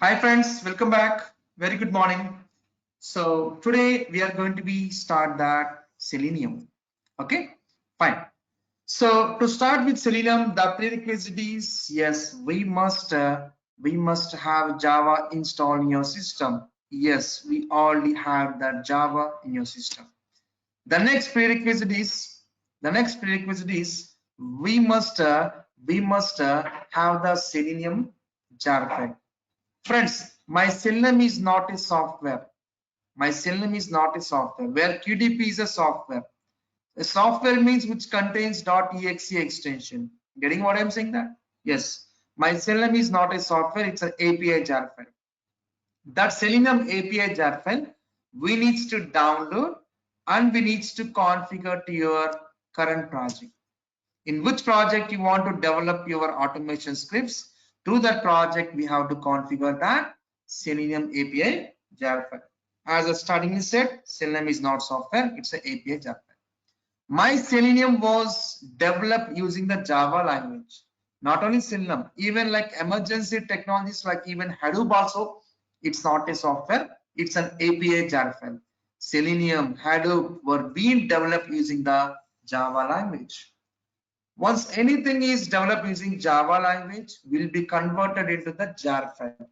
Hi friends, welcome back. Very good morning. So today we are going to be start that Selenium. Okay, fine. So to start with Selenium, the prerequisite is yes, we must have Java installed in your system. Yes, we already have that Java in your system. The next prerequisite is we must have the Selenium jar file. Friends, my Selenium is not a software. My Selenium is not a software. Where QDP is a software. A software means which contains .exe extension. Getting what I'm saying that? Yes. My Selenium is not a software. It's an API jar file. That Selenium API jar file we needs to download and we needs to configure to your current project. In which project you want to develop your automation scripts, to that project we have to configure that Selenium API jar file. As a starting said, Selenium is not software, it's an API jar file. My Selenium was developed using the Java language. Not only Selenium, even like emergency technologies like even Hadoop also, it's not a software, it's an API jar file. Selenium, Hadoop were being developed using the Java language. Once anything is developed using Java language, will be converted into the jar file.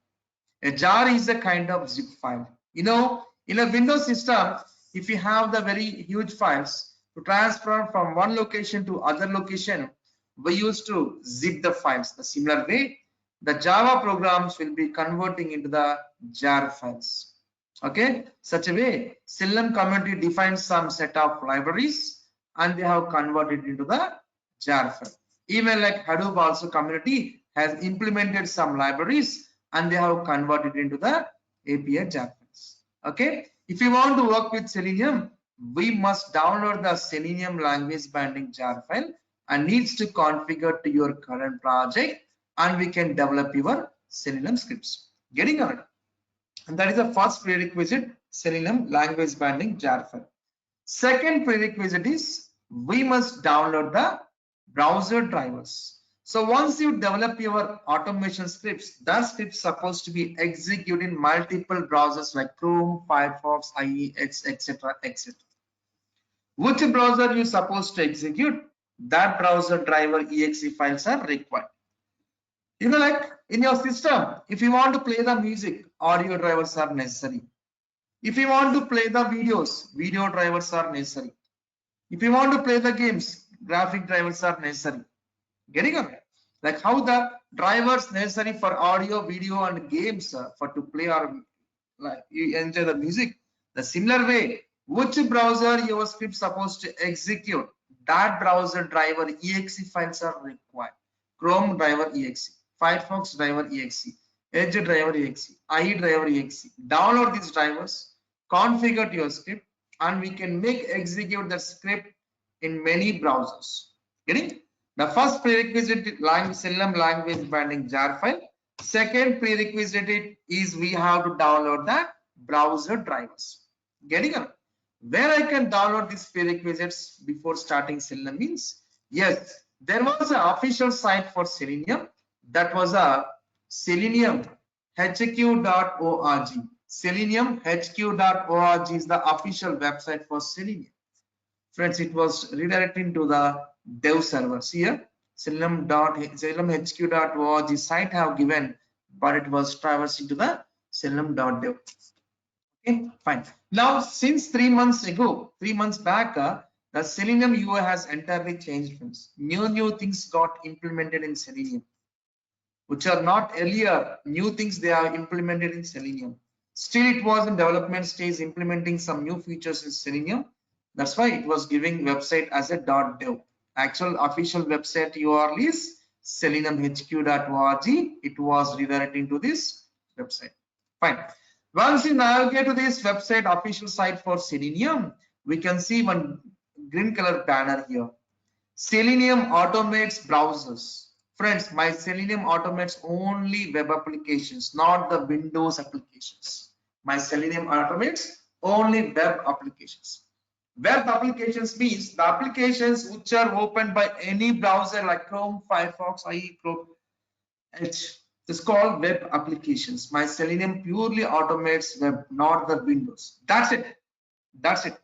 A jar is a kind of zip file. You know, in a Windows system, if you have the very huge files to transfer from one location to other location, we used to zip the files. The similar way, the Java programs will be converting into the jar files. Okay, such a way, Selenium community defines some set of libraries and they have converted into the jar file. Even like Hadoop also community has implemented some libraries and they have converted into the API jar files. Okay, if you want to work with Selenium, we must download the Selenium language binding jar file and needs to configure to your current project and we can develop your Selenium scripts. Getting on it? And that is the first prerequisite, Selenium language binding jar file. Second prerequisite is we must download the browser drivers. So once you develop your automation scripts, that script supposed to be executed in multiple browsers like Chrome, Firefox, IE, etc., etc. Which browser you supposed to execute? That browser driver exe files are required. You know, like in your system, if you want to play the music, audio drivers are necessary. If you want to play the videos, video drivers are necessary. If you want to play the games, graphic drivers are necessary. Getting it? Like how the drivers necessary for audio, video, and games for to play or like you enjoy the music. The similar way, which browser your script supposed to execute, that browser driver exe files are required. Chrome driver exe, Firefox driver exe, Edge driver exe, IE driver exe. Download these drivers, configure to your script, and we can make execute the script in many browsers. Getting? The first prerequisite Selenium language binding jar file. Second prerequisite is we have to download the browser drivers. Getting it? Where I can download these prerequisites before starting Selenium means, yes, there was an official site for Selenium. That was a seleniumhq.org. Seleniumhq.org is the official website for Selenium. Friends, it was redirecting to the dev servers here. Seleniumhq.org site have given, but it was traversing to the selenium.dev. Okay, fine. Now, since 3 months ago, 3 months back, the Selenium UI has entirely changed, friends. New things got implemented in Selenium, which are not earlier. New things they are implemented in Selenium. Still, it was in development stage, implementing some new features in Selenium. That's why it was giving website as a .dev. Actual official website URL is seleniumhq.org. It was redirecting to this website. Fine. Once you navigate to this website official site for Selenium, we can see one green color banner here. Selenium automates browsers. Friends, my Selenium automates only web applications, not the Windows applications. My Selenium automates only web applications. Web applications means the applications which are opened by any browser like Chrome, Firefox, IE, Chrome, Edge. It's called web applications. My Selenium purely automates web, not the Windows. That's it. That's it.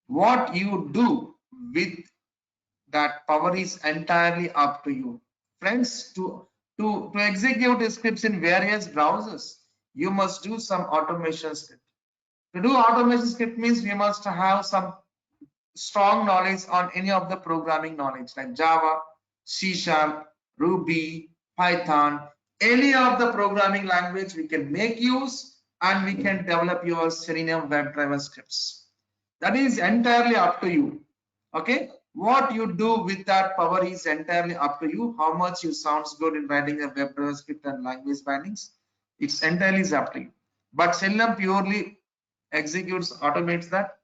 What you do with that power is entirely up to you. Friends, to execute the scripts in various browsers, you must do some automation script. To do automation script means we must have some strong knowledge on any of the programming knowledge like Java, C Sharp, Ruby, Python, any of the programming language we can make use, and we can develop your Selenium WebDriver scripts. That is entirely up to you. Okay, what you do with that power is entirely up to you. How much you sounds good in writing a WebDriver script and language bindings, it's entirely is up to you. But Selenium purely executes, automates that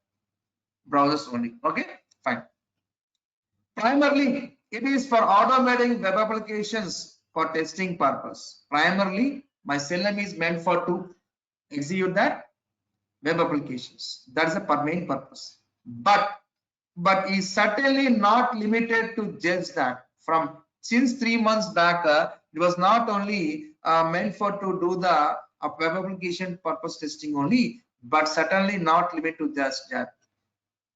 browsers only. Okay, fine. Primarily, it is for automating web applications for testing purpose. Primarily, my Selenium is meant for to execute that web applications. That is the main purpose. But is certainly not limited to just that. From since 3 months back, it was not only meant for to do the web application purpose testing only, but certainly not limited to just that.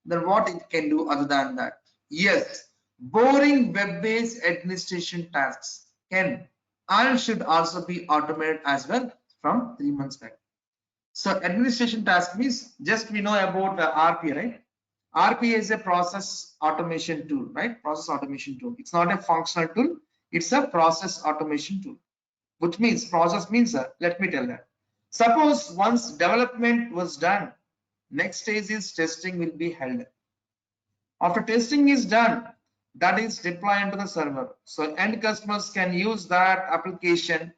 Then what it can do other than that? Yes, boring web-based administration tasks can and should also be automated as well from 3 months back. So administration task means just we know about RPA, right? RPA is a process automation tool, right? Process automation tool. It's not a functional tool. It's a process automation tool, which means process means, let me tell that. Suppose once development was done, next stage is testing will be held. After testing is done, that is deployed into the server. So end customers can use that application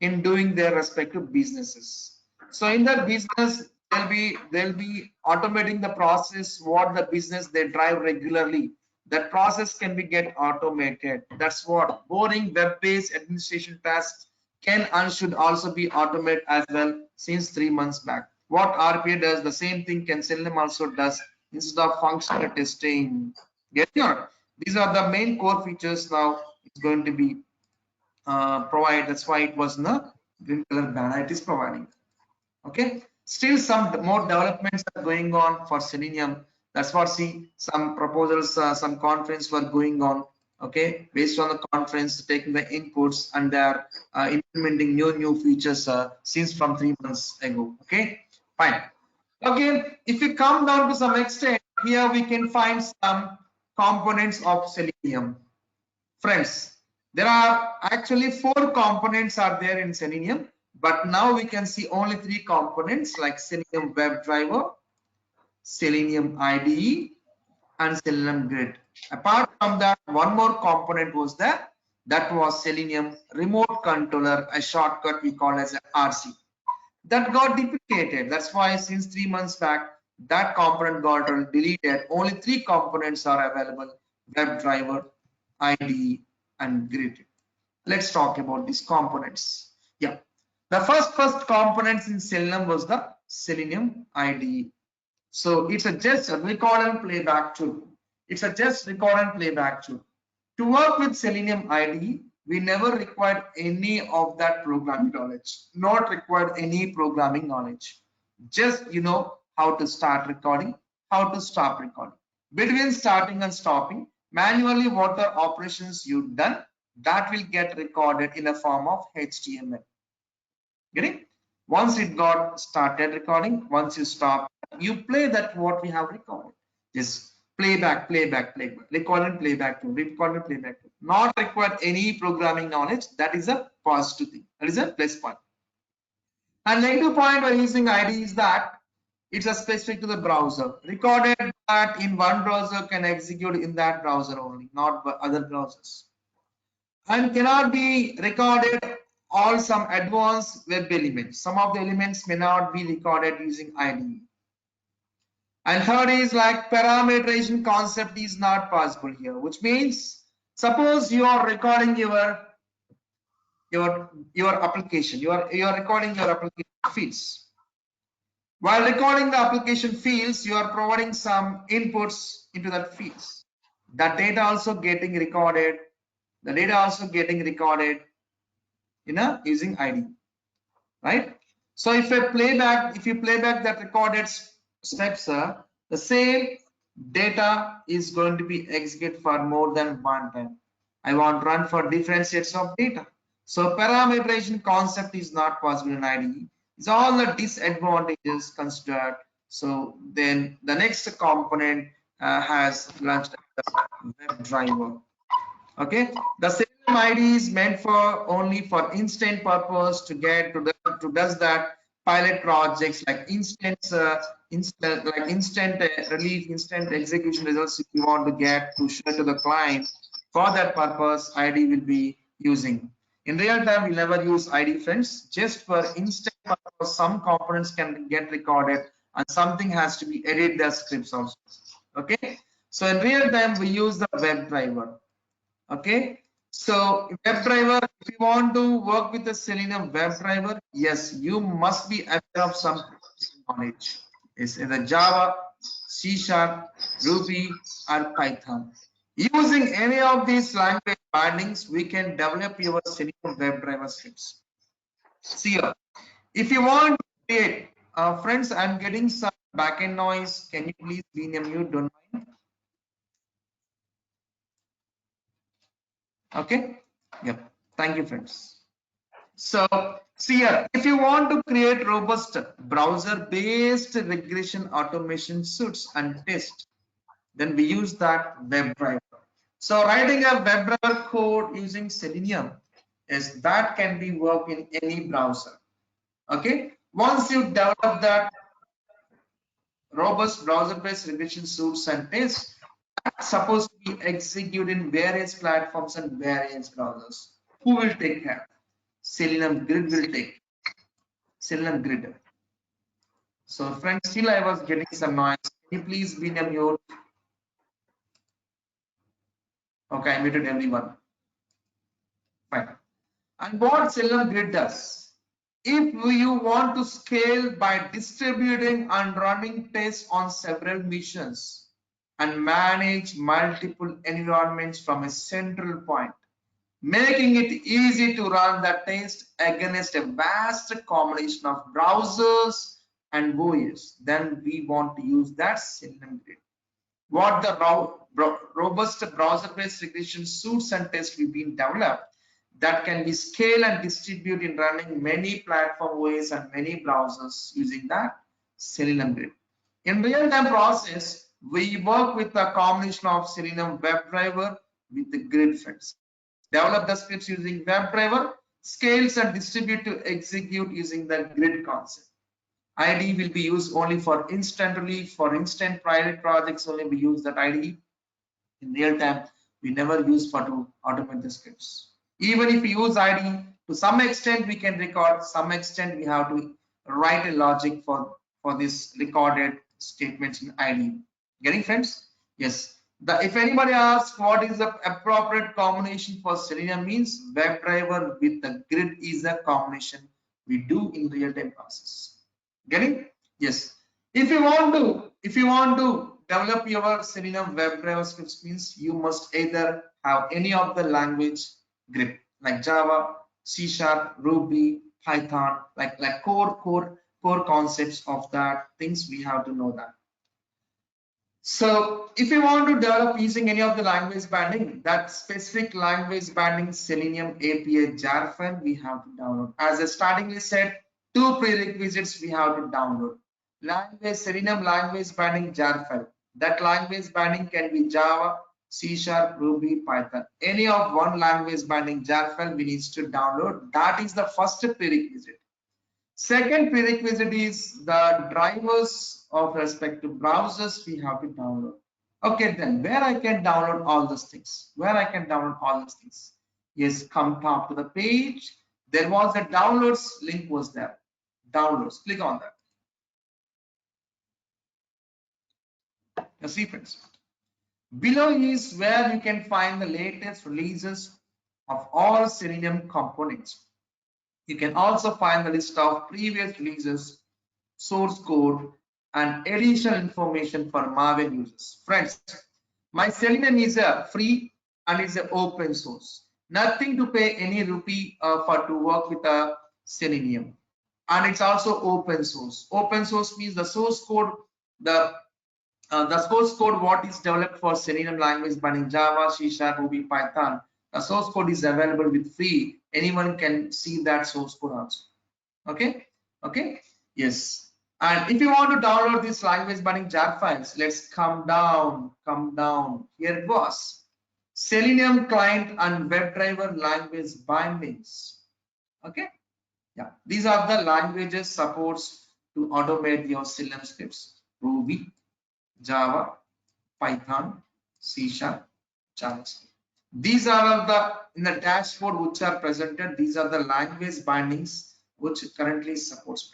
in doing their respective businesses. So in that business, they'll be automating the process, what the business they drive regularly. That process can be get automated. That's what boring web-based administration tasks can and should also be automated as well since 3 months back. What RPA does, the same thing can Selenium also does instead of functional testing. Get your, these are the main core features now it's going to be provide. That's why it was in the green color banner. It is providing. Okay, still some more developments are going on for Selenium. That's what, see, some proposals, some conference were going on. Okay, based on the conference, taking the inputs and they are implementing new features since from 3 months ago. Okay, fine. Again, if we come down to some extent, here we can find some components of Selenium. Friends, there are actually 4 components are there in Selenium, but now we can see only 3 components like Selenium WebDriver, Selenium IDE, and Selenium Grid. Apart from that, one more component was there. That was Selenium Remote Controller, a shortcut we call as a RC. That got deprecated. That's why since 3 months back, that component got deleted. Only 3 components are available: WebDriver, IDE, and Grid. Let's talk about these components. Yeah, the first components in Selenium was the Selenium IDE. So it's a just a record and playback tool. It's a just record and playback tool. To work with Selenium IDE, we never required any of that programming knowledge. Not required any programming knowledge. Just you know how to start recording, how to stop recording. Between starting and stopping, manually what are operations you've done, that will get recorded in a form of HTML. Getting? Once it got started recording, once you stop, you play that what we have recorded. Just playback, record and playback, record and playback. Not required any programming knowledge. That is a positive thing. That is a plus point. And negative point by using IDE is that it's a specific to the browser. Recorded that in one browser can execute in that browser only, not by other browsers. And cannot be recorded all some advanced web elements. Some of the elements may not be recorded using IDE. And third is like parameterization concept is not possible here, which means suppose you are recording your application, you are recording your application fields. While recording the application fields, you are providing some inputs into that fields. That data also getting recorded. The data also getting recorded. using IDE, right? So if you play back that recorded steps, the same data is going to be executed for more than one time. I want to run for different sets of data. So parameterization concept is not possible in IDE. It's all the disadvantages considered. So then the next component has launched as Webdriver. Okay, the Selenium IDE is meant for only for instant purpose to get to does that pilot projects like instant relief, instant execution results. If you want to get to share to the client, for that purpose IDE will be using. In real time we'll never use IDE, friends. Just for instant purpose, some components can get recorded and something has to be edit the scripts also. Okay, so in real time we use the Webdriver. Okay, so Webdriver, if you want to work with the Selenium Webdriver, yes, you must be aware of some knowledge. It's in the Java, C#, Ruby, or Python. Using any of these language bindings, we can develop your Selenium Webdriver scripts. See here, if you want to create, friends, I'm getting some backend noise. Can you please be in a mute? Don't mind. Okay. Yep. Thank you, friends. So see here, if you want to create robust browser-based regression automation suites and tests, then we use that Webdriver. So writing a Webdriver code using Selenium is that can be work in any browser. Okay. Once you develop that robust browser-based regression suites and tests, that's supposed to be executed in various platforms and various browsers. Who will take care? Selenium Grid will take. Selenium Grid. So friends, still I was getting some noise. Can you please be a mute? Okay, I muted everyone. Fine. And what Selenium Grid does? If you want to scale by distributing and running tests on several missions and manage multiple environments from a central point, making it easy to run the test against a vast combination of browsers and OS, then we want to use that Selenium Grid. What the robust browser-based regression suites and tests we've been developed that can be scaled and distributed in running many platform OS and many browsers using that Selenium Grid. In real-time process, we work with a combination of Selenium WebDriver with the grid, friends. Develop the scripts using WebDriver, scales and distribute to execute using the grid concept. IDE will be used only for instant relief, for instant private projects only we use that IDE. In real time, we never use for to automate the scripts. Even if we use IDE, to some extent we can record, some extent we have to write a logic for this recorded statements in IDE. Getting, friends? Yes. If anybody asks what is the appropriate combination for Selenium, means WebDriver with the grid is a combination we do in real-time process. Getting? Yes. If you want to develop your Selenium WebDriver scripts, means you must either have any of the language grid like Java, C#, Ruby, Python, like core concepts of that things we have to know that. So if you want to develop using any of the language banding, that specific language banding Selenium API jar file we have to download. As I startingly said, two prerequisites we have to download. Selenium language banding jar file. That language banding can be Java, C#, Ruby, Python. Any of one language banding jar file we need to download. That is the first prerequisite. Second prerequisite is the drivers of respective browsers we have to download. Okay, then where I can download all those things? Yes, come top to the page. There was a downloads link was there. Downloads. Click on that. You see, friends. Below is where you can find the latest releases of all Selenium components. You can also find the list of previous releases, source code, and additional information for Maven users. Friends, my Selenium is a free and is an open source. Nothing to pay any rupee for to work with a Selenium. And it's also open source. Open source means the source code, the source code what is developed for Selenium language binding Java, C#, Ruby, Python. The source code is available with free. Anyone can see that source code also. Okay, okay, yes. And if you want to download this language binding jar files, let's come down. Here it was. Selenium client and WebDriver language bindings. Okay, yeah, these are the languages supports to automate your Selenium scripts: Ruby, Java, Python, C#, JavaScript. These are the in the dashboard which are presented. These are the language bindings which currently supports.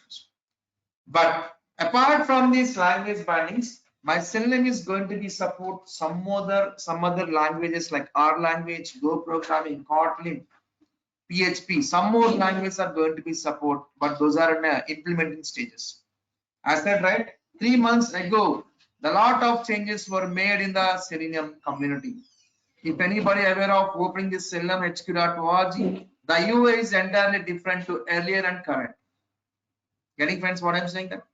But apart from these language bindings, my Selenium is going to be support some other languages like R language, Go programming, Kotlin, PHP. Some more languages are going to be support, but those are in implementing stages. As said, right, 3 months ago, the lot of changes were made in the Selenium community. If anybody aware of opening this seleniumhq.org, the UI is entirely different to earlier and current. Getting friends what I'm saying that?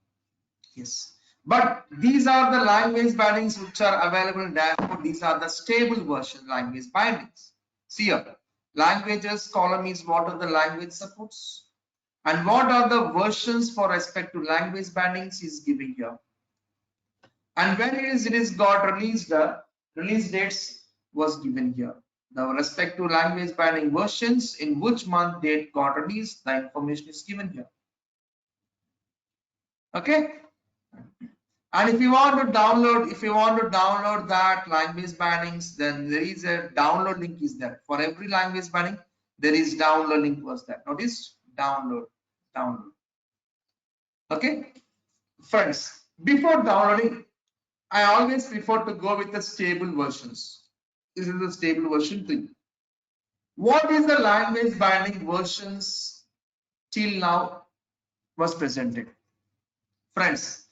Yes. But these are the language bindings which are available in dashboard. These are the stable version language bindings. See here, languages column is what are the language supports and what are the versions for respect to language bindings is giving here. And when it is got released, the release dates was given here. The respect to language binding versions in which month date got released, the information is given here. Okay. And if you want to download that language bindings, then there is a download link is there. For every language binding, there is download link was there. Notice download. Okay, friends. Before downloading, I always prefer to go with the stable versions. This is the stable version 3. What is the language binding versions till now was presented? Friends,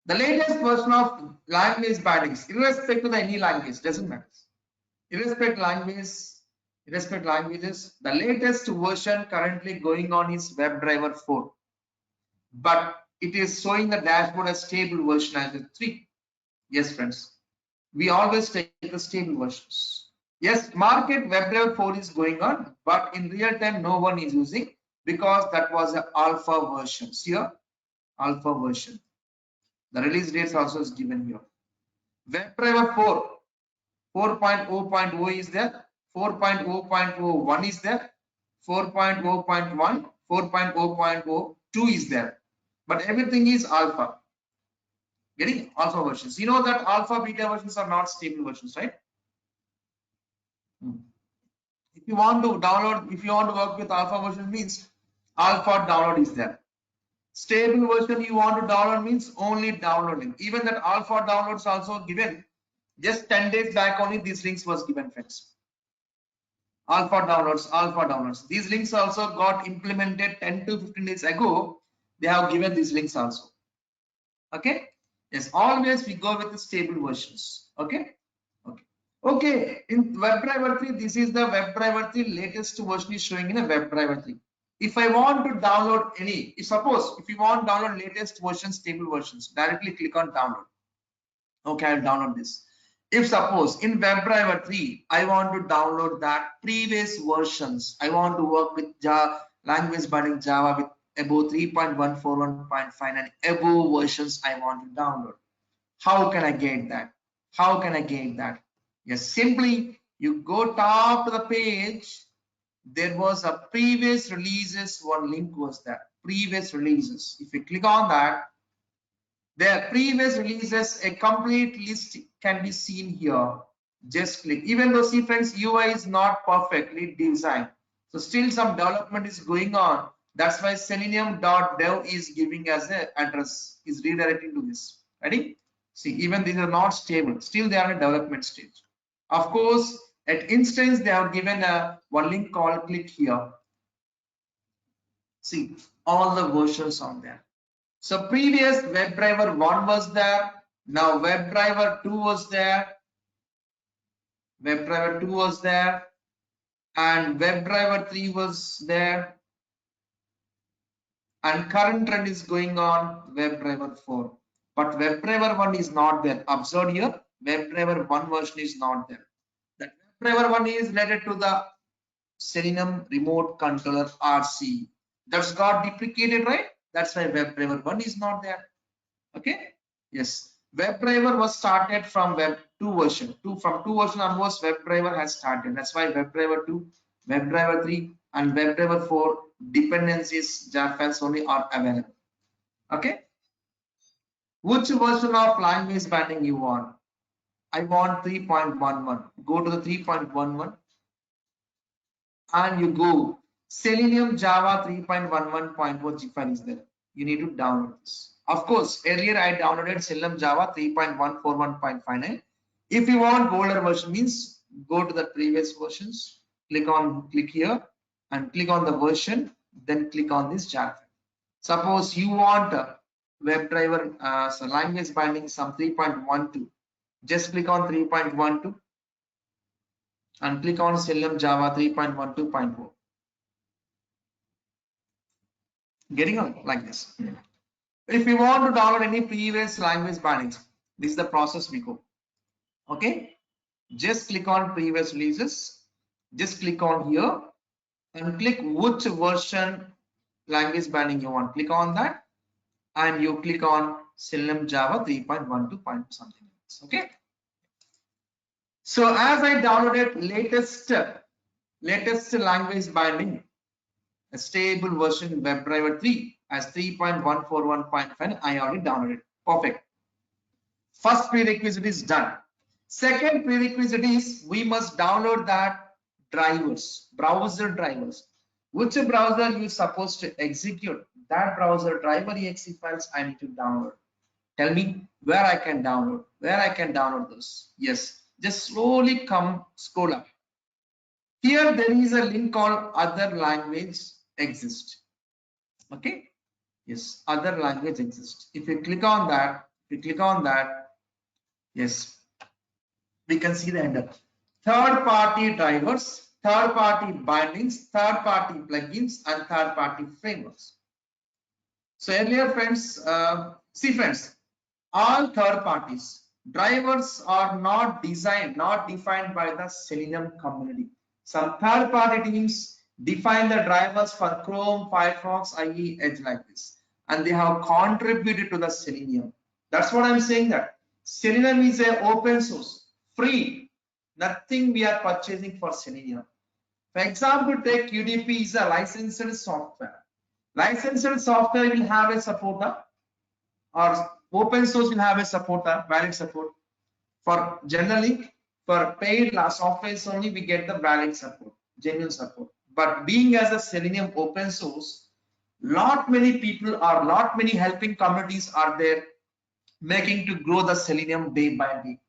the latest version of language bindings, irrespective of any language, doesn't matter. Irrespective languages, the latest version currently going on is WebDriver 4. But it is showing the dashboard as stable version as a 3. Yes, friends. We always take the stable versions. Yes, market WebDriver 4 is going on, but in real time no one is using because that was an alpha version. See here, alpha version. The release dates also is given here. WebDriver 4, 4.0.0 is there, 4.0.01 is there, 4.0.1, 4.0.02 is there, but everything is alpha. Getting alpha versions. You know that alpha beta versions are not stable versions, right? If you want to download, if you want to work with alpha version means alpha download is there. Stable version you want to download means only downloading. Even that alpha downloads also given. Just 10 days back only these links was given, friends. Alpha downloads. These links also got implemented 10 to 15 days ago. They have given these links also. Okay. Yes, always we go with the stable versions. Okay. Okay, in WebDriver 3, this is the WebDriver 3 latest version is showing in a WebDriver 3. If I want to download any, suppose if you want to download latest versions, stable versions, directly click on download. Okay, I'll download this. If suppose in WebDriver 3, I want to download that previous versions, I want to work with Java, language binding Java with above 3.141.5 and above versions I want to download. How can I get that? Yes, simply you go top to the page. There was a previous releases, one link was there. Previous releases. If you click on that, there previous releases, a complete list can be seen here. Just click. Even though, see friends, UI is not perfectly designed, so still some development is going on. That's why selenium.dev is giving as an address, is redirecting to this. Ready? See, even these are not stable. Still they are in development stage. Of course, at instance they have given one link called click here. See all the versions on there. So previous WebDriver 1 was there. Now WebDriver 2 was there. WebDriver 2 was there. and Webdriver 3 was there, and current trend is going on Webdriver 4. But Webdriver 1 is not there. Observe here, Webdriver 1 version is not there. That Webdriver 1 is related to the Selenium remote controller RC. That's got deprecated, right? That's why Webdriver 1 is not there. Okay. Yes. Webdriver was started from Web 2 version. From 2 version onwards, Webdriver has started. That's why Webdriver 2, Webdriver 3, and Webdriver 4 dependencies jar files only are available. Okay. Which version of language binding you want? I want 3.11. Go to the 3.11 and you go Selenium Java 3.11.4 zip file is there. You need to download this. Of course, earlier I downloaded Selenium Java 3.141.59. If you want older version, means go to the previous versions, click here and click on the version, then click on this jar file. Suppose you want WebDriver so language binding some 3.12, just click on 3.12 and click on Selenium Java 3.12.4. Getting on like this. If you want to download any previous language bindings, this is the process we go. Okay, just click on previous releases, just click on here and click which version language binding you want. Click on that and you click on Selenium Java 3.12 point something else. Okay, so as I downloaded latest language binding, a stable version WebDriver 3 as 3.141.5, I already downloaded. Perfect. First prerequisite is done. Second prerequisite is we must download that drivers, browser drivers. Which browser you supposed to execute that browser driver exe files I need to download. Tell me where I can download, those. Yes, just slowly come scroll up. Here there is a link called other language exist. Okay, yes, other language exists. If you click on that, yes, we can see the ender. Third party drivers, third party bindings, third party plugins, and third party frameworks. So earlier friends, see friends, all third parties drivers are not defined by the Selenium community. Some third party teams define the drivers for Chrome, Firefox, IE, Edge like this, and they have contributed to the Selenium. That's what I'm saying, that Selenium is a open source, free, nothing we are purchasing for Selenium. For example, take UDP is a licensed software. Licensed software will have a supporter, or open source will have a supporter, valid support. For generally for paid software only we get the valid support, genuine support. But being as a Selenium open source, lot many helping communities are there making to grow the Selenium day by day.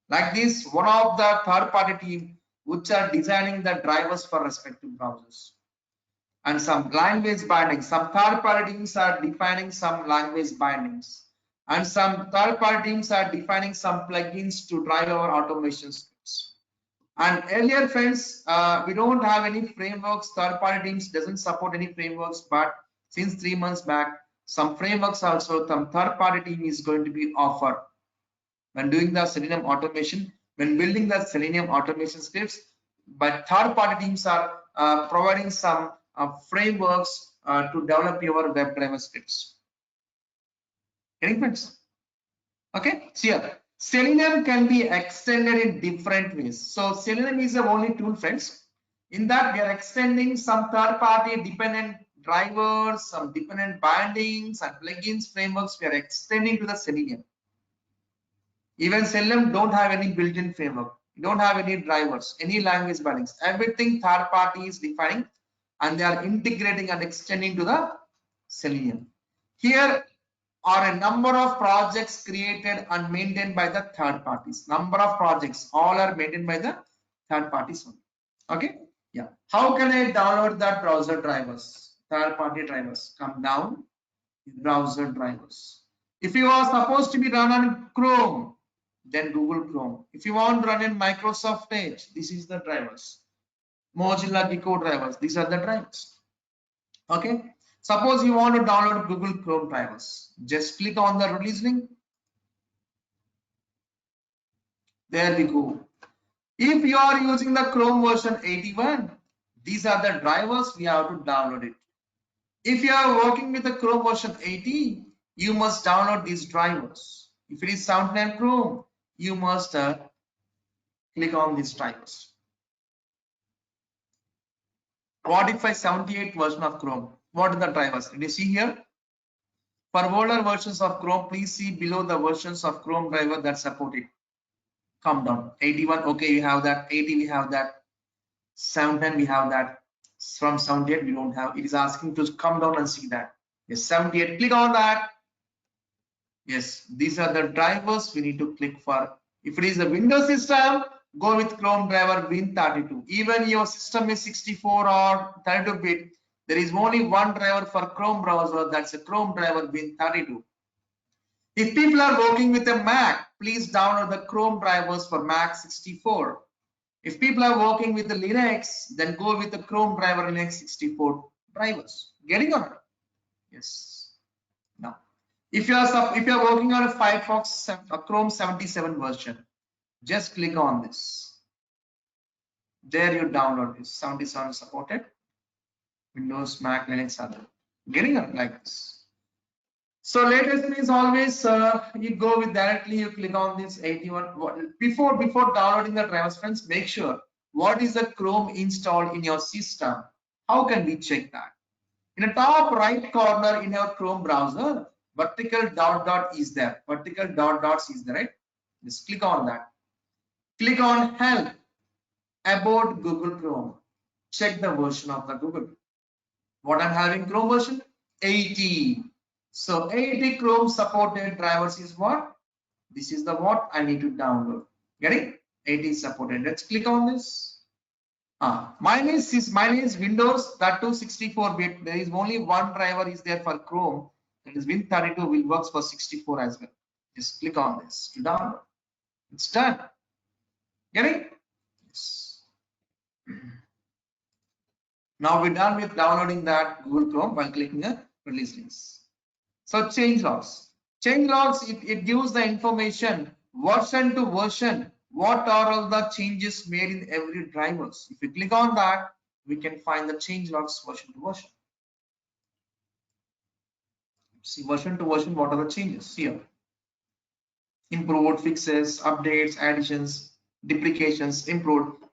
Like this, one of the third party team which are designing the drivers for respective browsers. And some language bindings, some third party teams are defining some language bindings. And some third party teams are defining some plugins to drive our automation scripts. And earlier friends, we don't have any frameworks. Third party teams doesn't support any frameworks, but since 3 months back, some frameworks also, some third party team is going to be offered when doing the Selenium automation, when building the Selenium automation scripts. But third party teams are providing some frameworks to develop your WebDriver scripts. Getting friends? Okay, so here Selenium can be extended in different ways. So Selenium is the only tool, friends. In that we are extending some third-party dependent drivers, some dependent bindings and plugins, frameworks we are extending to the Selenium. Even Selenium don't have any built-in framework, don't have any drivers, any language bindings. Everything third-party is defining, and they are integrating and extending to the Selenium. Here are a number of projects created and maintained by the third parties. Number of projects, all are maintained by the third parties only. Okay, yeah. How can I download that browser drivers? Third party drivers. Come down, browser drivers. If you are supposed to be run on Chrome, then Google Chrome. If you want to run in Microsoft Edge, this is the drivers. Mozilla Gecko drivers. These are the drivers. Okay. Suppose you want to download Google Chrome drivers. Just click on the release link. There we go. If you are using the Chrome version 81, these are the drivers we have to download it. If you are working with the Chrome version 80, you must download these drivers. If it is 79 Chrome, you must click on these drivers. What if I 78 version of Chrome? What are the drivers? Did you see here? For older versions of Chrome, please see below the versions of Chrome driver that support it. Come down. 81, okay, we have that. 80, we have that. 79, we have that. From 78, we don't have. It is asking to come down and see that. Yes, 78, click on that. Yes, these are the drivers we need to click for. If it is a Windows system, go with Chrome driver Win32. Even your system is 64 or 32-bit, there is only one driver for Chrome browser. That's a Chrome driver Win32. If people are working with a Mac, please download the Chrome drivers for Mac 64. If people are working with the Linux, then go with the Chrome driver Linux 64 drivers. Getting on? Yes. Now, if you are working on a Firefox, a Chrome 77 version, just click on this. There you download this. 77 supported. Windows, Mac, Linux, other. Getting on like this. So latest means always you go with directly, you click on this 81. Before downloading the drivers, friends, make sure what is the Chrome installed in your system. How can we check that? In the top right corner in your Chrome browser, vertical dot is there. Vertical dots is there, right? Just click on that. Click on help about Google Chrome. Check the version of the Google. What I'm having Chrome version 80. So 80 Chrome supported drivers is what? This is the what I need to download. Getting 80 supported. Let's click on this. Mine is Windows, that too 64-bit. There is only one driver is there for Chrome. That is Win32 will works for 64 as well. Just click on this to download. It's done. Getting? Yes. Now we're done with downloading that Google Chrome while clicking the release links. So change logs. Change logs, it gives the information version to version. What are all the changes made in every drivers? If you click on that, we can find the change logs version to version. See version to version, what are the changes here? Improved, fixes, updates, additions, deprecations, improved.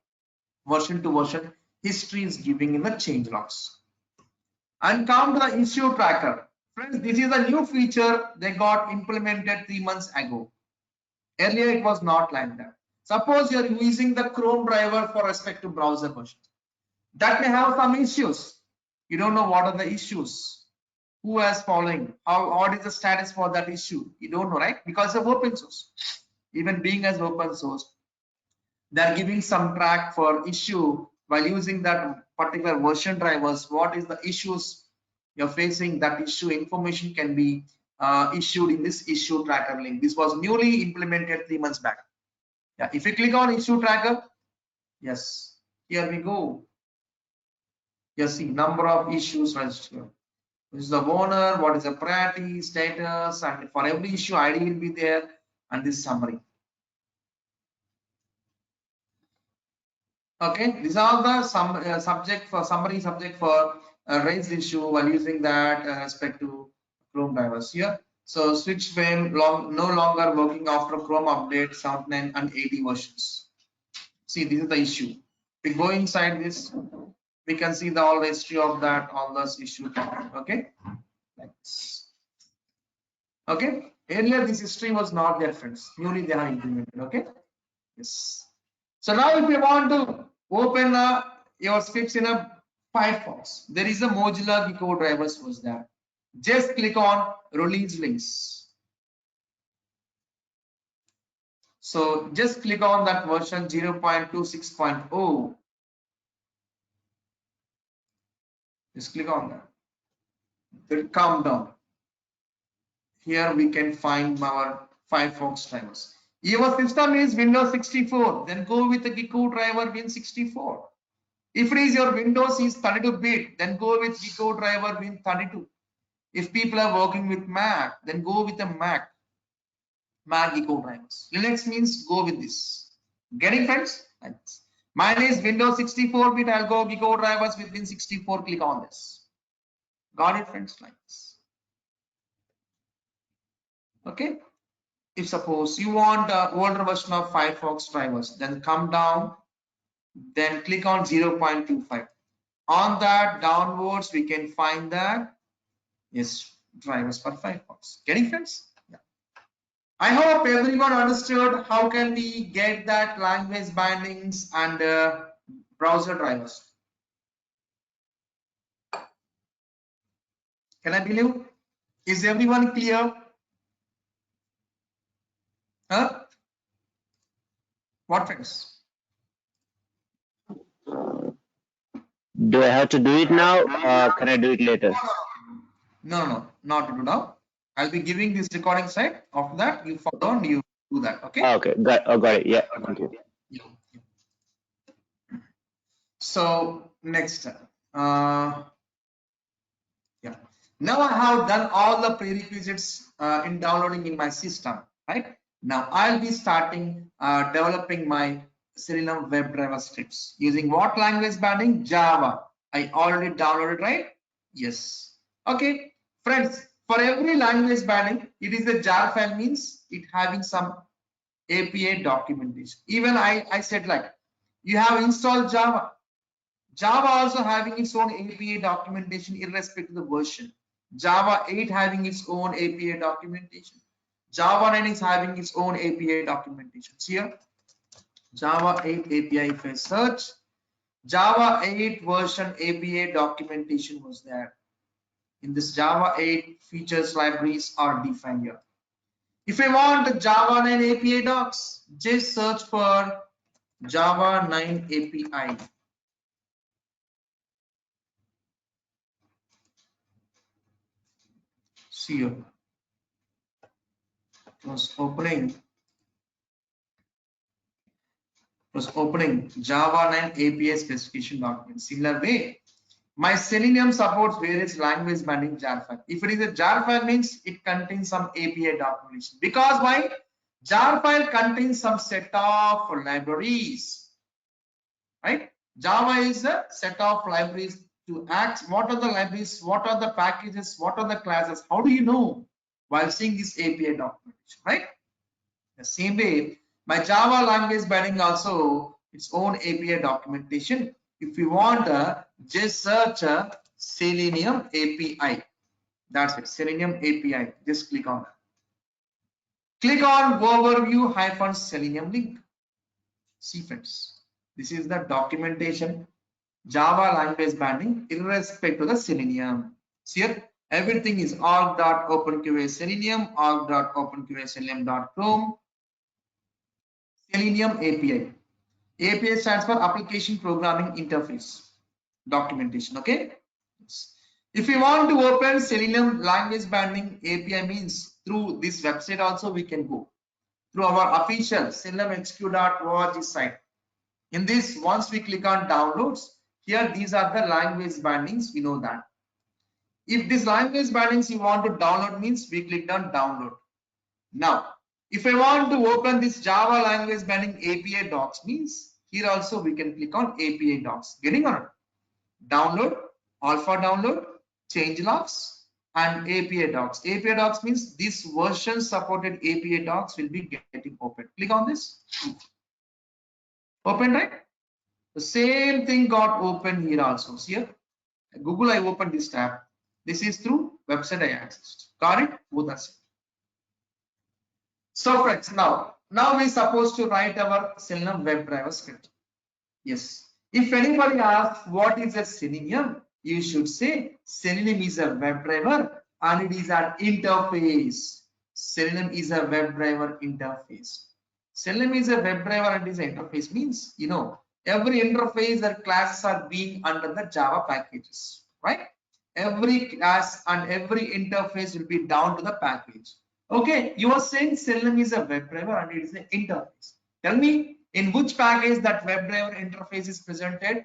Version to version, history is giving in the change logs. And come to the issue tracker. Friends, this is a new feature they got implemented 3 months ago. Earlier it was not like that. Suppose you are using the Chrome driver for respect to browser version. That may have some issues. You don't know what are the issues. Who is following? What is the status for that issue? You don't know, right? Because of open source. Even being as open source, they are giving some track for issue while using that particular version drivers. What is the issues you're facing? That issue information can be issued in this issue tracker link. This was newly implemented 3 months back. Yeah, if you click on issue tracker, yes, here we go. You see number of issues registered. This is the owner, what is the priority, status, and for every issue ID will be there, and this summary. Okay, these are the summary subject for raised issue while using that respect to Chrome drivers here. So switch frame no longer working after Chrome update 79 and 80 versions. See, this is the issue. We go inside this, we can see the all history of that, all this issue. Okay, like this. Okay, earlier this history was not there, friends. Newly they have implemented. Okay, yes. So now if you want to open your scripts in a Firefox, there is a Mozilla Gecko drivers was there. Just click on release links. So just click on that version 0.26.0. Just click on that. Then come down. Here we can find our Firefox drivers. Your system is Windows 64, then go with the Gecko driver Win64. If it is your Windows is 32-bit, then go with Webdriver Win 32. If people are working with Mac, then go with the Mac Webdrivers. Linux means go with this. Getting, friends? Thanks. Mine is Windows 64-bit. I'll go Webdrivers with Win 64. Click on this. Got it, friends? Like this. Okay. If suppose you want an older version of Firefox drivers, then come down, then click on 0.25. On that downwards, we can find that yes, drivers for Firefox. Getting, friends? Yeah. I hope everyone understood how can we get that language bindings and browser drivers. Can I believe? Is everyone clear? Huh? What, friends? Do I have to do it now or can I do it later? No, not to do now. I'll be giving this recording site. After that, you follow and you do that. Okay. Okay, got it. Yeah, thank you. Yeah. So next, yeah. Now I have done all the prerequisites in downloading in my system. Right now, I'll be starting developing my Selenium WebDriver scripts using what language binding? Java. I already downloaded, right? Yes. Okay, friends. For every language binding, it is a jar file means it having some API documentation. Even I said like you have installed Java. Java also having its own API documentation irrespective of the version. Java 8 having its own API documentation. Java 9 is having its own API documentation. Here, Java 8 API, if I search, Java 8 version API documentation was there. In this Java 8 features libraries are defined here. If I want the Java 9 API docs, just search for Java 9 API. See here. It was opening Java 9 API specification document. Similar way, my Selenium supports various language binding jar file. If it is a jar file means it contains some API documentation. Because why? Jar file contains some set of libraries. Right? Java is a set of libraries to act. What are the libraries? What are the packages? What are the classes? How do you know? While seeing this API documentation, right? The same way, my Java language binding also its own API documentation. If you want just search Selenium API. That's it, Selenium API. Just click on that. Click on overview Selenium link. See, friends, this is the documentation Java language binding irrespective of the Selenium. See here, everything is org.openqa Selenium, org.openqa Selenium.chrome. Selenium API. API stands for Application Programming Interface documentation. Okay. If you want to open Selenium language binding API means through this website also we can go through our official seleniumxq.org site. In this, once we click on downloads, here these are the language bindings. We know that. If this language bindings you want to download means we click on download. Now, if I want to open this Java language binding API docs means here also we can click on API docs. Getting on download, alpha download, change logs and API docs. API docs means this version supported API docs will be getting open. Click on this. Open, right? The same thing got open here also. See here, Google I opened this tab. This is through website I accessed. Got it? Both are same. So friends, now we're supposed to write our Selenium WebDriver script. Yes. If anybody asks what is a Selenium, you should say Selenium is a WebDriver and it is an interface. Selenium is a WebDriver interface. Selenium is a WebDriver and is an interface means, you know, every interface or classes are being under the Java packages, right? Every class and every interface will be down to the package. Okay, you are saying Selenium is a WebDriver and it is an interface. Tell me in which package that WebDriver interface is presented?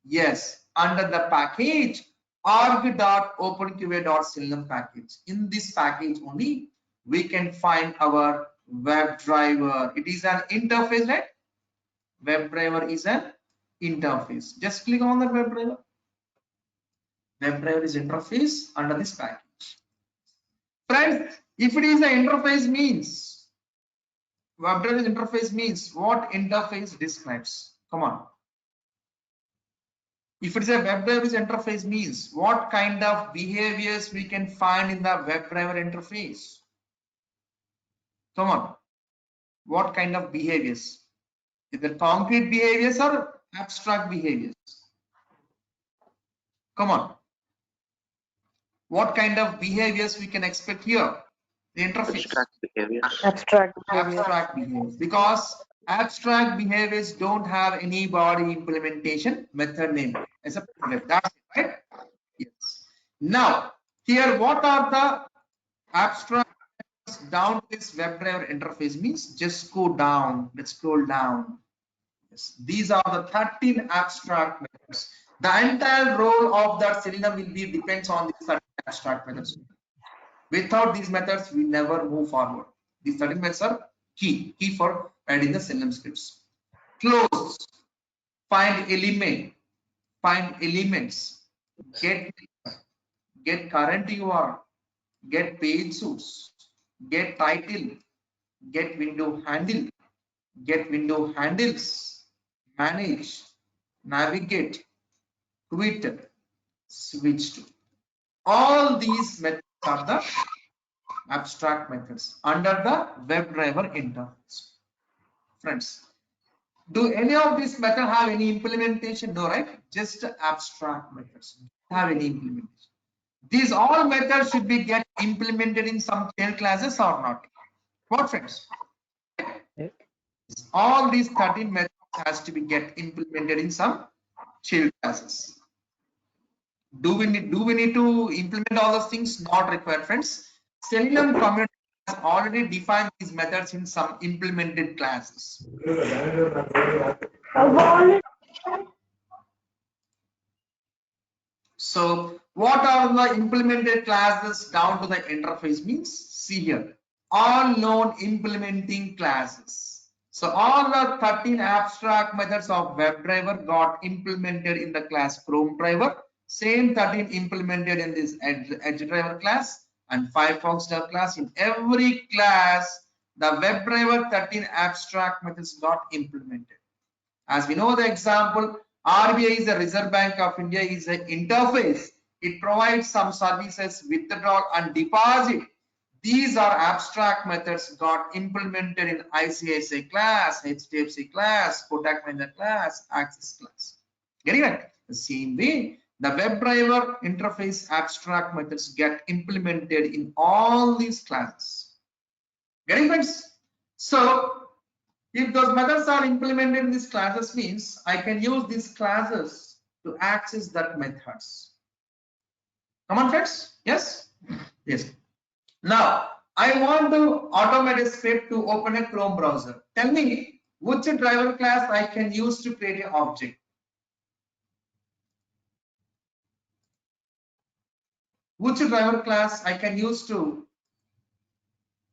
Yes, under the package org.openqa.selenium package. In this package only we can find our Webdriver. It is an interface, right? Webdriver is an interface. Just click on the Webdriver. Webdriver is interface under this package. Friends, if it is an interface means, Webdriver interface means what interface describes? Come on. If it's a Webdriver interface means what kind of behaviors we can find in the Webdriver interface? Come on. What kind of behaviors? Is it concrete behaviors or abstract behaviors? Come on. What kind of behaviors we can expect here? The interface. Abstract behavior. Abstract behaviors. Because abstract behaviors don't have any body implementation method name as a primitive. That's it, right? Yes. Now, here what are the abstract down to this Webdriver interface means? Just go down. Let's scroll down. Yes. These are the 13 abstract methods. The entire role of that Selenium will be depends on these 13 abstract methods. Without these methods, we never move forward. These 13 methods are key for adding the Selenium scripts. Close, find element, find elements, get current URL, get page source, get title, get window handle, get window handles, manage, navigate, Twitter, switch to. All these methods are the abstract methods under the Webdriver interface. Friends, do any of these methods have any implementation? No, right? Just abstract methods have any implementation. These all methods should be get implemented in some child classes or not? What, friends? All these 13 methods has to be get implemented in some child classes. Do we need to implement all those things? Not required, friends. Selenium community has already defined these methods in some implemented classes. So what are the implemented classes down to the interface means? See here, all known implementing classes. So all the 13 abstract methods of Webdriver got implemented in the class Chrome driver. Same 13 implemented in this Edge driver class and Firefox driver class. In every class, the Webdriver 13 abstract methods got implemented. As we know the example, RBI is the Reserve Bank of India is an interface. It provides some services, withdrawal and deposit. These are abstract methods got implemented in ICICI class, HDFC class, Kotak Mahindra class, Axis class. Getting it? The same way, the Webdriver interface abstract methods get implemented in all these classes. Getting friends? So if those methods are implemented in these classes means I can use these classes to access that methods. Come on, friends? Yes? Yes. Now, I want to automate a script to open a Chrome browser. Tell me which driver class I can use to create an object. Which driver class I can use to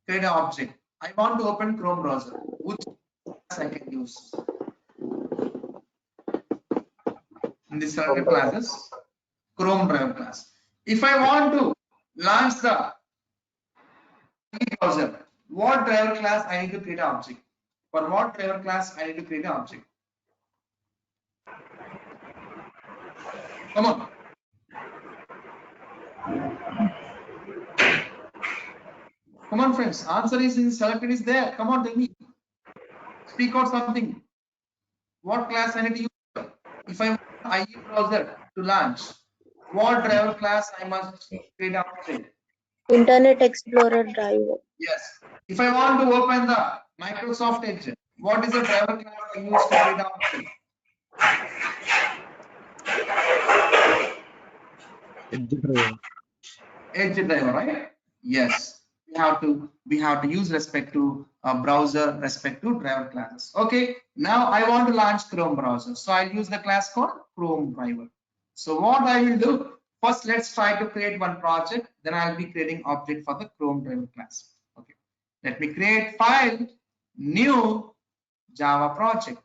create an object. I want to open Chrome browser. Which class I can use? In the selected classes, Chrome driver class. If I want to launch the browser, what driver class I need to create an object? For what driver class I need to create an object? Come on. Come on, friends. Answer is in selected is there. Come on, tell me. Speak out something. What class I need to use? If I want IE browser to launch, what driver class I must create an object? Internet Explorer driver. Yes. If I want to open the Microsoft Edge, what is the driver class I use to create an object? Edge driver, right? Yes. We have to use respect to browser, respect to driver classes. Okay. Now I want to launch Chrome browser, so I'll use the class called Chrome driver. So what I will do, first let's try to create one project, then I'll be creating object for the Chrome driver class. Okay, let me create file, new Java project.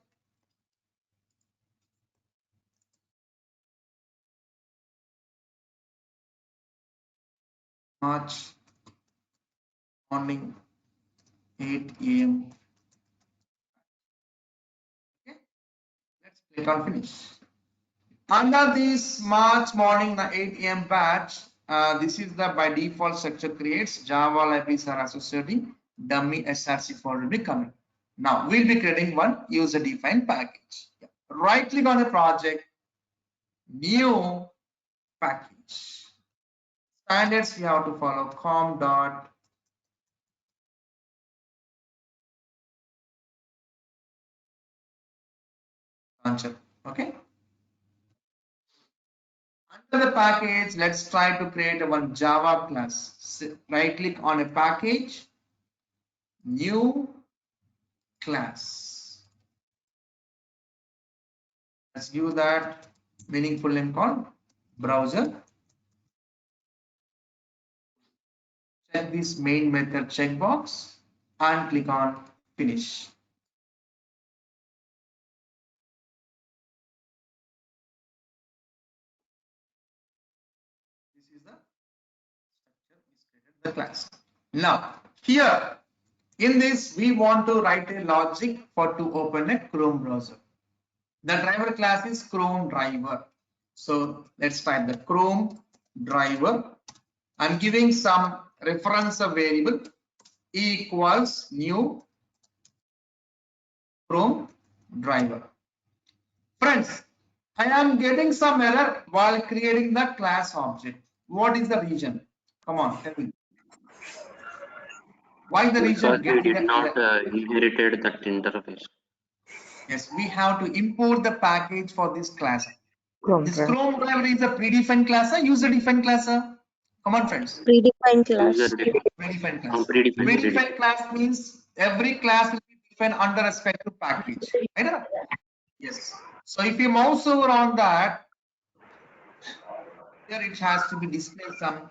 March morning 8 a.m. Okay, let's click on finish. Under this March morning the 8 a.m. batch, this is the by default structure creates Java libraries are associating dummy src folder will be coming. Now we'll be creating one user defined package. Right click on the project, new package. Standards we have to follow com dot launcher. Okay. Under the package, let's try to create one Java class. Right click on a package, new class. Let's give that meaningful name called browser. Check this main method checkbox and click on finish. This is the structure is created the class. Now here in this we want to write a logic for to open a Chrome browser. The driver class is Chrome driver. So let's type the Chrome driver. I'm giving some reference of variable equals new Chrome driver. Friends, I am getting some error while creating the class object. What is the reason? Come on, tell me. Why the Because reason we getting did the not error? inherited that interface. Yes, we have to import the package for this class. Chrome This driver. Chrome driver is a predefined class, a user defined class. Come on, friends. Predefined class. User Predefined class. predefined. Predefined class means every class will be defined under respective package. Right? Yes. So if you mouse over on that, here it has to be displayed some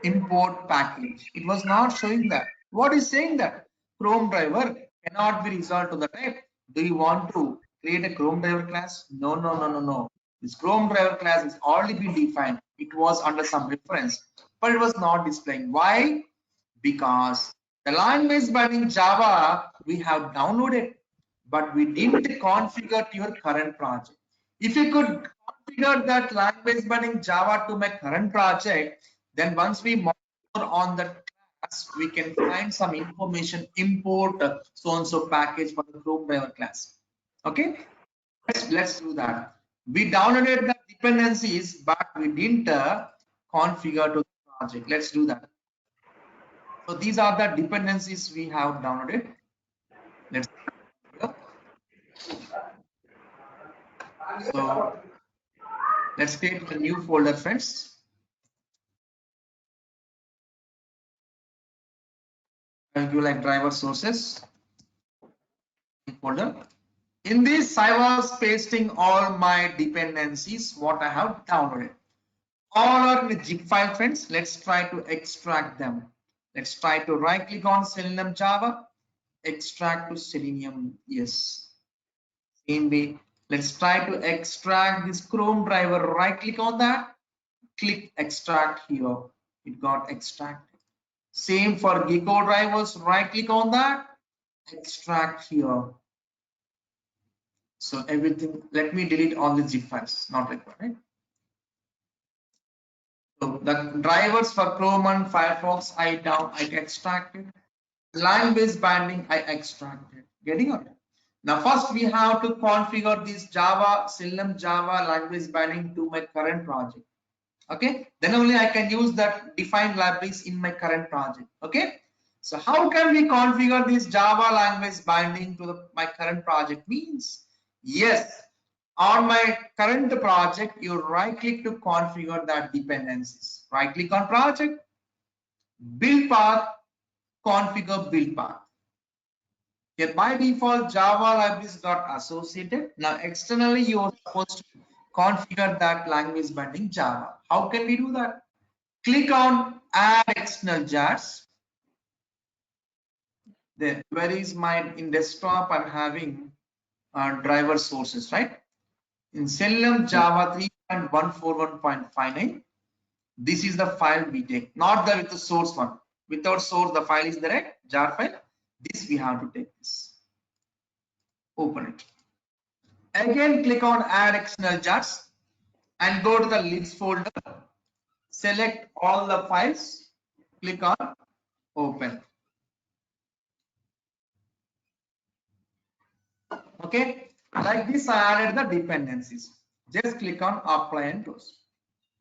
import package. It was not showing that. What is saying that? Chrome driver cannot be resolved to the type. Do you want to create a Chrome driver class? No, no, no, no, no. This Chrome driver class is already been defined. It was under some reference, but it was not displaying. Why? Because the language binding Java we have downloaded, but we didn't configure to your current project. If you could configure that language binding Java to my current project, then once we move on the class, we can find some information, import so and so package for the Chrome driver class. Okay, let's do that. We downloaded the dependencies, but we didn't configure to the project. Let's do that. So these are the dependencies we have downloaded. Let's so let's create a new folder, friends. I'll give like driver sources folder. In this, I was pasting all my dependencies, what I have downloaded. All are in a zip file, friends. Let's try to extract them. Let's try to right click on Selenium Java, extract to Selenium. Yes. Same way, let's try to extract this Chrome driver. Right click on that, click extract here. It got extracted. Same for Gecko drivers. Right click on that, extract here. So everything, let me delete all the zip files, not required, right? So the drivers for Chrome and Firefox I extracted. Language binding I extracted. Getting it? Now first we have to configure this Java, Selenium Java language binding to my current project. Okay, then only I can use that defined libraries in my current project. Okay, so how can we configure this Java language binding to my current project? Means yes, on my current project you right click to configure that dependencies. Right click on project, build path, configure build path. Here by default Java libraries got associated. Now externally you are supposed to configure that language binding Java. How can we do that? Click on add external jars. Then where is my in desktop? I'm having driver sources, right? In Selenium Java 3.141.59. This is the file we take, not the with the source one. Without source, the file is the right jar file. This we have to take this. Open it. Again, click on add external jars and go to the list folder. Select all the files. Click on open. Okay, like this I added the dependencies. Just click on apply and close.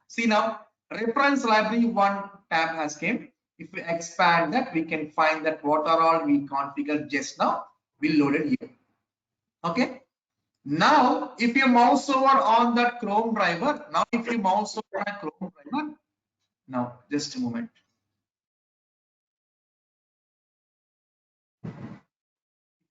See now, reference library 1 tab has came. If we expand that, we can find that what are all we configured just now, we loaded here. Okay. Now, if you mouse over on that Chrome driver, now if you mouse over on a Chrome driver, now just a moment. If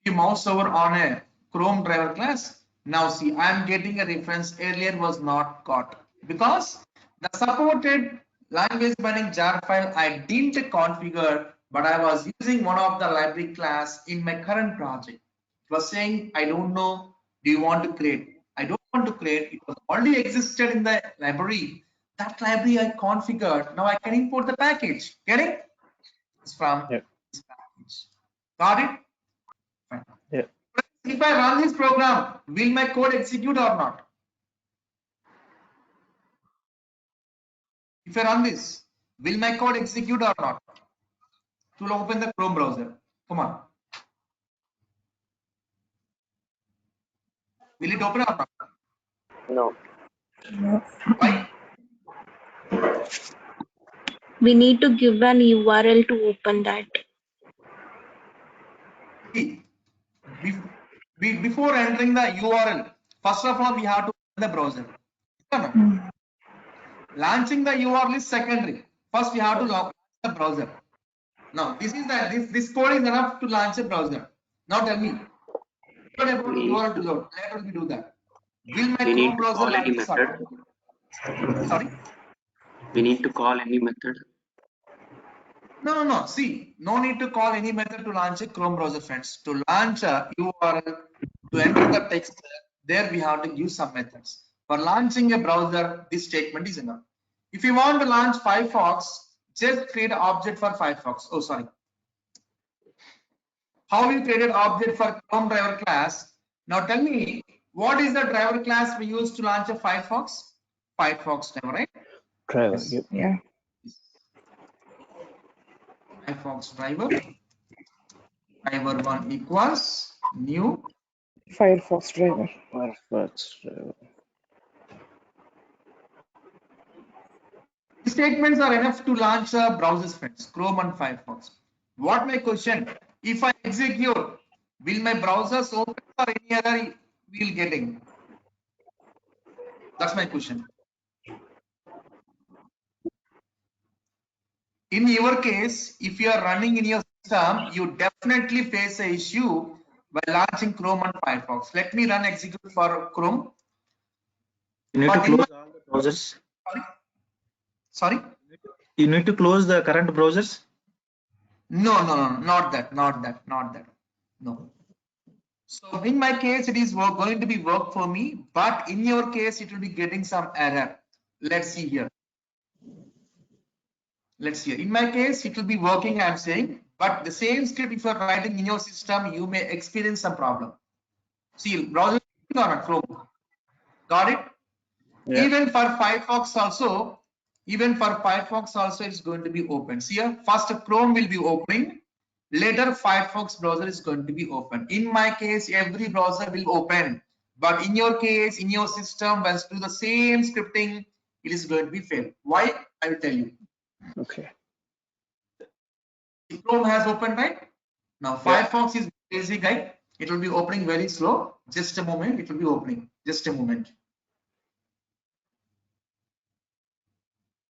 you mouse over on a Chrome driver class, now see, I am getting a reference earlier was not got because the supported language binding jar file I didn't configure, but I was using one of the library class in my current project. It was saying, I don't know, do you want to create? I don't want to create. It was already existed in the library. That library I configured. Now I can import the package. Get it? It's from this package. Got it? Fine. Yeah. If I run this program, will my code execute or not? If I run this, will my code execute or not? To open the Chrome browser. Come on. Will it open or not? No. Why? We need to give an URL to open that. See, before entering the URL, first of all, we have to open the browser. Launching the URL is secondary. First, we have to launch the browser. Now, this code is enough to launch a browser. Now, tell me, what about URL to load? Later we do that. Will my Chrome browser launch this? Sorry? We need to call any method. No. See, no need to call any method to launch a Chrome browser, friends. To launch a URL, to enter the text, there we have to use some methods. For launching a browser, this statement is enough. If you want to launch Firefox, just create an object for Firefox. Oh, sorry. How we created object for Chrome driver class? Now tell me, what is the driver class we use to launch a Firefox? Firefox driver, right? Driver. Yes. Yep. Yeah. Firefox driver 1 equals new Firefox driver. Firefox driver. These statements are enough to launch browsers, friends, Chrome and Firefox. What my question? If I execute, will my browsers open or any other will getting? That's my question. In your case, if you are running in your system, you definitely face a issue by launching Chrome and Firefox. Let me run execute for Chrome. You need to close all the browsers. Sorry? You need to close the current browsers. No, not that. No. So in my case, it is going to be work for me, but in your case, it will be getting some error. Let's see here. In my case, it will be working, I'm saying, but the same script, if you're writing in your system, you may experience some problem. See, browser or Chrome. Got it? Yeah. Even for Firefox also, it's going to be open. See here, first Chrome will be opening, later Firefox browser is going to be open. In my case, every browser will open, but in your case, in your system, when do the same scripting, it is going to be fail. Why? I will tell you. Okay. Chrome has opened, right? Now Firefox is basic, right? It will be opening very slow. Just a moment, it will be opening. Just a moment.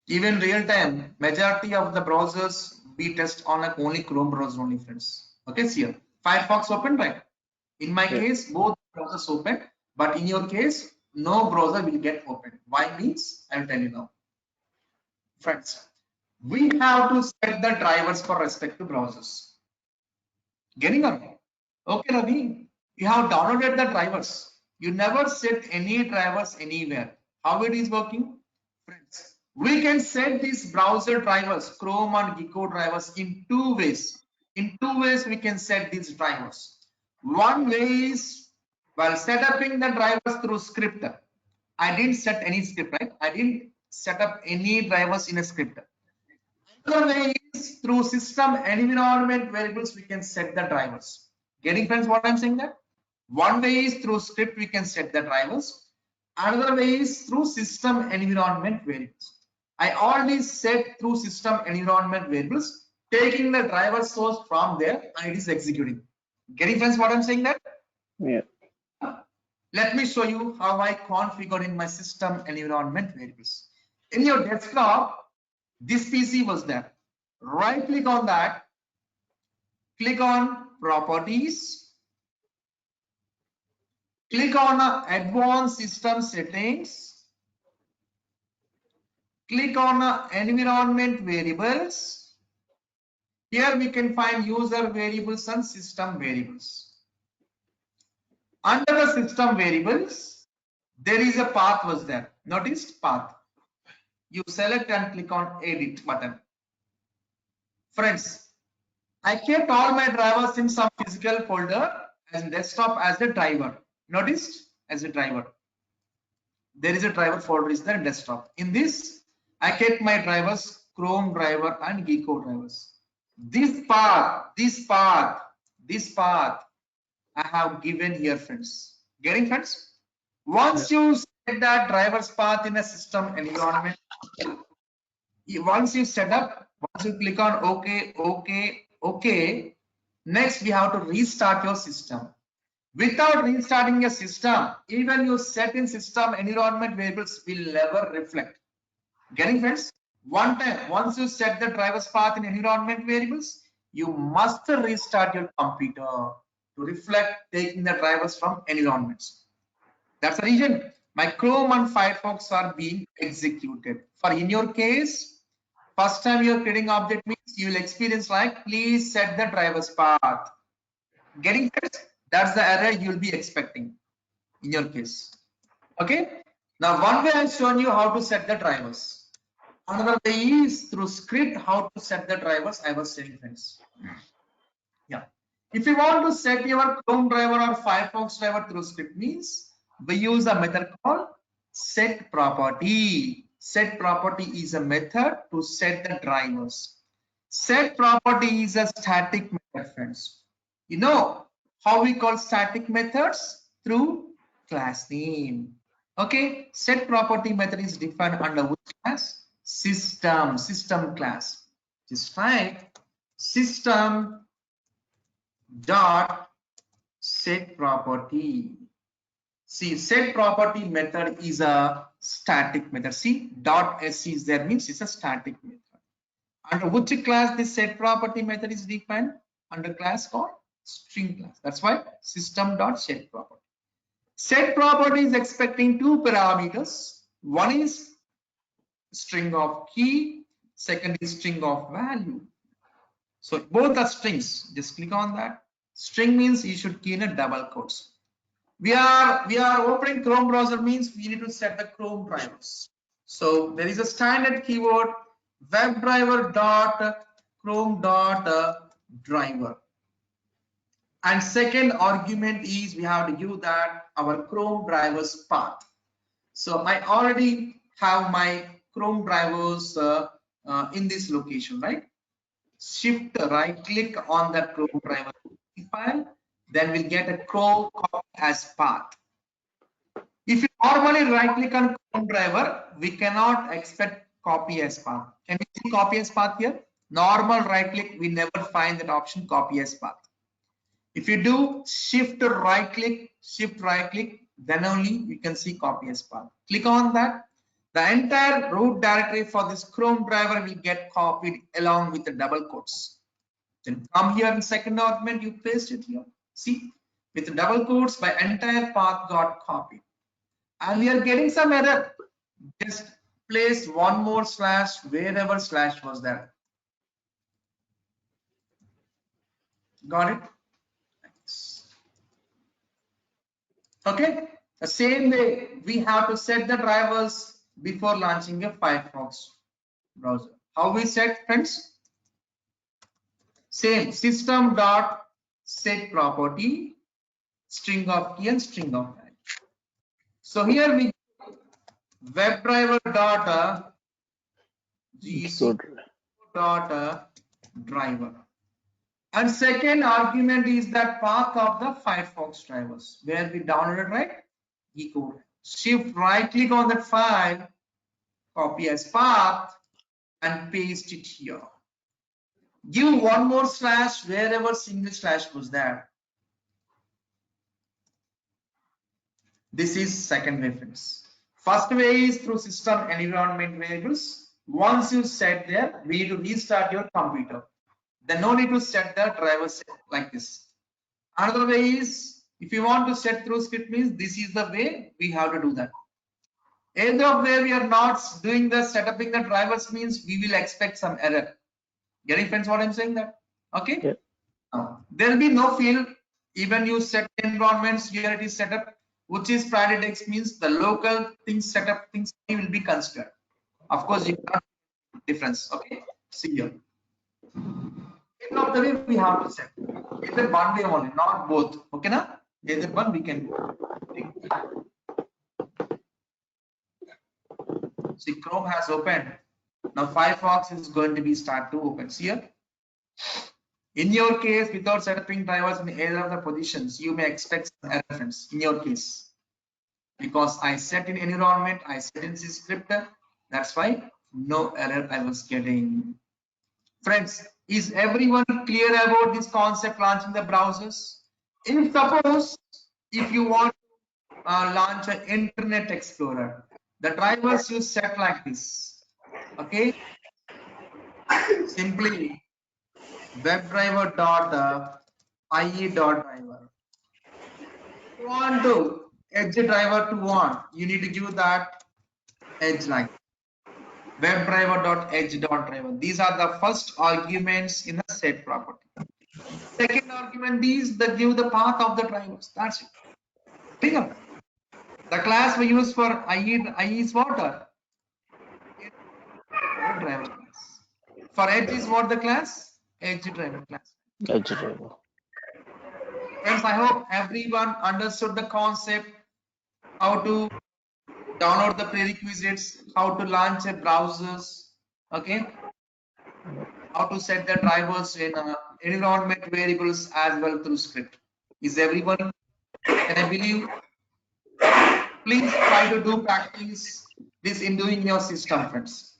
Even real time, majority of the browsers we test on only Chrome browser only, friends. Okay, see here. Firefox open, right? In my case, both browsers open, but in your case, no browser will get open. Why means I will tell you now. Friends, we have to set the drivers for respective browsers. Getting on? Okay, Ravi, you have downloaded the drivers. You never set any drivers anywhere. How it is working? Friends, we can set these browser drivers, Chrome and Gecko drivers in two ways. In two ways, we can set these drivers. One way is while setting the drivers through script. I didn't set any script, right? I didn't set up any drivers in a script. Another way is through system environment variables, we can set the drivers. Getting friends what I'm saying that? One way is through script, we can set the drivers. Another way is through system environment variables. I already set through system environment variables, taking the driver source from there and it is executing. Getting friends what I'm saying that? Yeah. Let me show you how I configured in my system environment variables. In your desktop, this PC was there. Right click on that, click on properties, click on advanced system settings, click on environment variables. Here we can find user variables and system variables. Under the system variables, there is a path was there. Notice path. You select and click on edit button. Friends, I kept all my drivers in some physical folder as desktop as a driver. Notice as a driver. There is a driver folder is there in desktop. In this, I kept my drivers, Chrome driver and Gecko drivers. This path I have given here, friends. Getting friends? Once you set that driver's path in a system environment, once you set up, once you click on OK, next we have to restart your system. Without restarting your system, even you set in system environment variables will never reflect. Getting friends? One time, once you set the driver's path in environment variables, you must restart your computer to reflect taking the drivers from environments. That's the reason my Chrome and Firefox are being executed. For in your case, first time you're creating object means you will experience like please set the driver's path. Getting it? That's the error you'll be expecting in your case. Okay. Now one way I've shown you how to set the drivers. Another way is through script how to set the drivers. I was saying friends. Yeah. If you want to set your Chrome driver or Firefox driver through script means we use a method called set property. Set property is a method to set the drivers. Set property is a static method, friends. You know how we call static methods? Through class name. Okay, set property method is defined under which class? System class. Just write system dot set property. See, set property method is a static method. See, dot sc is there means it's a static method. Under which class this set property method is defined? Under class called string class. That's why system dot set property. Set property is expecting two parameters. One is string of key, second is string of value. So both are strings. Just click on that. String means you should key in a double quotes. We are opening Chrome browser means we need to set the Chrome drivers. So there is a standard keyword Webdriver dot Chrome dot driver. And second argument is we have to give that our Chrome drivers path. So I already have my Chrome drivers in this location, right? Shift right click on that Chrome driver file, then we'll get a Chrome copy as path. If you normally right click on Chrome driver, we cannot expect copy as path. Can you see copy as path here? Normal right click, we never find that option copy as path. If you do shift right click, then only you can see copy as path. Click on that. The entire root directory for this Chrome driver will get copied along with the double quotes. Then come here in second argument, you paste it here. See, with the double quotes, my entire path got copied. and we are getting some error, just place one more slash wherever slash was there. Got it? Okay. The same way we have to set the drivers before launching a Firefox browser. How we set, friends? Same, system dot set property string of key and string of value. So here we Webdriver dot gc dot driver, and second argument is that path of the Firefox drivers where we downloaded, right? Echo. Shift right click on that file, copy as path and paste it here. Give one more slash wherever single slash was there. This is second way, friends. First way is through system environment variables. Once you set there, we need to restart your computer. Then no need to set the drivers like this. Another way is, if you want to set through script, means this is the way we have to do that. Either of where we are not doing the setuping the drivers means we will expect some error. Getting, friends, what I'm saying that? Okay. Yeah. There will be no field, even you set environments, here it is set up, which is priority text means the local things setup things will be considered. Of course, you cannot difference. Okay. See here. End of the way we have to set. Either one way only, not both. Okay, na? Either one we can do. See, Chrome has opened. Now Firefox is going to be start to open. See here. In your case, without setting drivers in either of the positions, you may expect some error, friends. In your case, because I set in environment, I set in this script, that's why no error I was getting. Friends, is everyone clear about this concept launching the browsers? If suppose if you want to launch an Internet Explorer, the drivers you set like this. Okay, simply Webdriver dot IE dot driver. If you want to edge driver to on, you need to give that edge like Webdriver dot edge dot driver. These are the first arguments in the set property. Second argument is that give the path of the drivers. That's it. Pick up. The class we use for IE is what? Driver class. For edge is what the class? Edge driver class. Edge driver. Friends, I hope everyone understood the concept, how to download the prerequisites, how to launch a browsers, okay, how to set the drivers in environment variables as well through script. Is everyone? Can I believe? Please try to do practice this in doing your system, friends.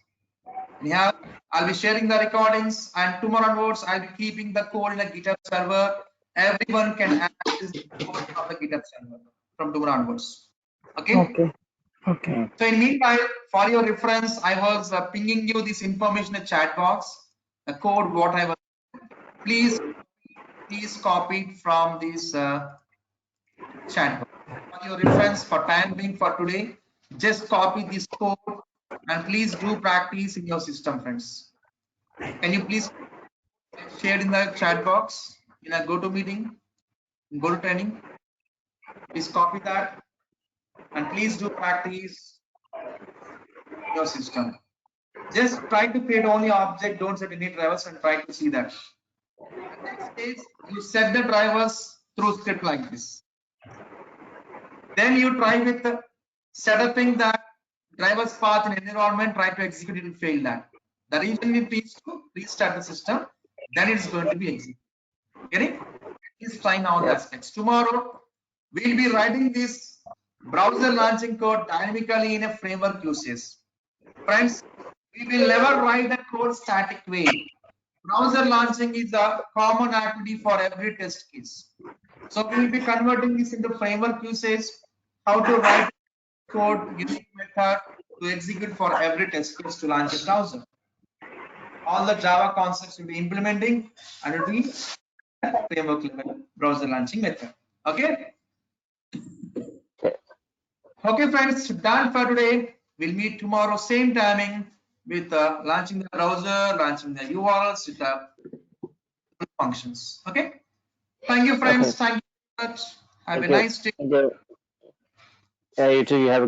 Anyhow, I'll be sharing the recordings, and tomorrow onwards I'll be keeping the code in the GitHub server. Everyone can access the code of the GitHub server from tomorrow onwards. Okay. Okay. Okay. So in meanwhile, for your reference, I was pinging you this information in the chat box, the code what I was. Please copy it from this chat box. For your reference, for time being for today, just copy this code and please do practice in your system, friends. Can you please share in the chat box in a GoToMeeting, GoToTraining? Please copy that and please do practice in your system. Just try to create only object, don't set any drivers, and try to see that. The next is you set the drivers through script like this. Then you try with setting the drivers path in environment, try to execute it and fail that. The reason it is to restart the system, then it's going to be executed. Get it? Please try all the aspects. Tomorrow we'll be writing this browser launching code dynamically in a framework uses. Friends, we will never write the code static way. Browser launching is a common activity for every test case. So we will be converting this into framework usage, how to write code using method to execute for every test case to launch a browser. All the Java concepts will be implementing and it will be framework level browser launching method. Okay. Okay, friends, done for today. We'll meet tomorrow, same timing, with launching the browser, launching the URLs with the functions. Okay. Thank you, friends. Okay. Thank you very much. Have Thank a you. nice day. Thank you. You too. You have a